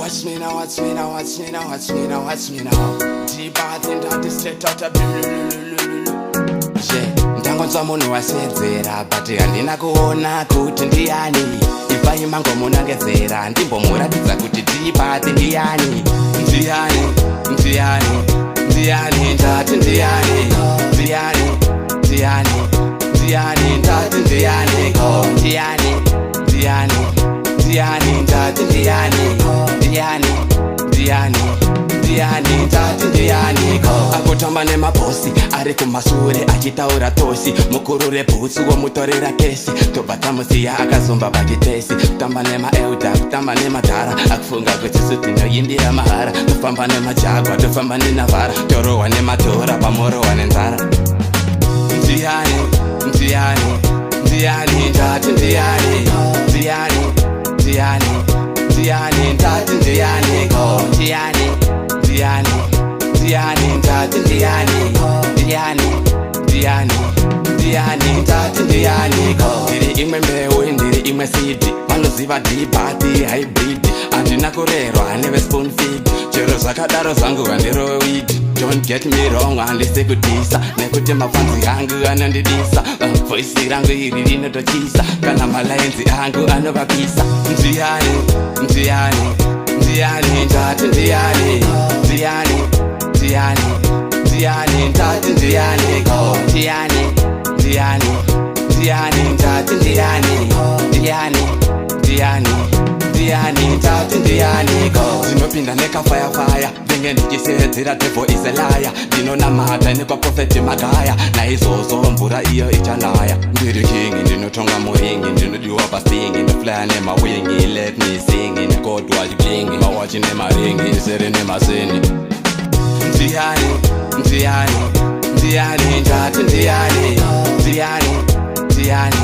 Watch me now, watch me now, watch me now, watch me now, watch me now. T-Bath and that is straight out of ndangonzwa munhu wasedzera but handina kuona kuti ndiani. Ipaima ngomunangezera ndimbomuratidza kuti T-Bath ndiani. Ndiani, ndiani, ndiani, ndati ndiani. Ndiani, ndiani, ndiani, ndati ndiani. Ndiani, ndiani, ndiani, ndati ndiani. Ndiani, ndiani, ndiani, ndati ndiani. Akutamba nemabosi ari kumashure achitaura tosi. Mukuru rebhutsu womutorera kesi. Tobva tamusiya akazomba pachitesi. Kutamba nemaeuda, kutamba nemadhara. Akufunga kuti sutinoyimbira mahara. Tofamba nemajagwa, tofamba nenavhara. Torohwa nematora pamorohwa nenzara. Ndiani, ndiani, ndiani, ndati ndiani. Ndiani, ndiani, ndiani, ndati ndiani. Ndiani, ndiani, ndiani, ndati ndiani. Ndiani, ndiani, ndiani, ndati ndiani. Ndiri imwe mbeu, ndiri imwe seed. Vanoziva T-Bath hybrid. Handina kurerwa neve spoon feed. Chero zvakadaro zvangu handirowe weed. Don't get me wrong, handisi kudhisa. Nekuti mafanzi angu anondidisa. Voice rangu iri rinotochisa. Kana malayenzi angu anovapisa. Ndiani, ndiani, ndiani, ndati ndiani. Ndiani, ndiani, ndiani, ndati ndiani. Ndiani, ndiani, ndiani, ndati ndiani. Ndiani, ndiani, ndiani, ndati ndiani. Ndinopinda nekafayafaya ndenge ndichisedzera devil is a liar. Ndinonamata nekwaprofeti Magaya. Naizvozvo mvura iyo ichanaya. Ndiri king ndinotonga muringi. Ndinodiwa pastingi ndoflya nemawingi. Let me sing negod watch bling. Mawachi nemaringi isere nemasini. Ndiani, ndiani, ndiani, ndati ndiani. Ndiani, ndiani,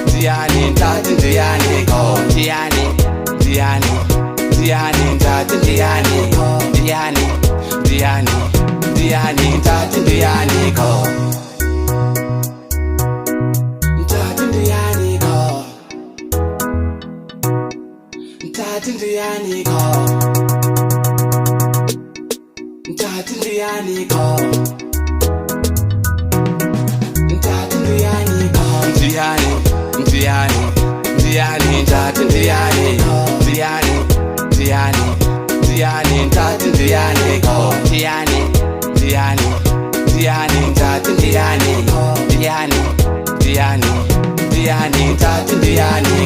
ndiani, ndati ndiani. Ndiani, ndiani, ndiani, ndati ndiani. Ndiani, ndiani, ndiani, ndati ndiani. Ndati ndiani. Ndati ndiani. Ndati ndiani. Ndati ndiani. Ndiani, ndiani, ndiani, ndati ndiani. Ndiani, ndiani, ndiani, ndati ndiani. Ndiani, ndiani, ndiani, ndati ndiani. Ndiani, ndiani, ndiani, ndati ndiani.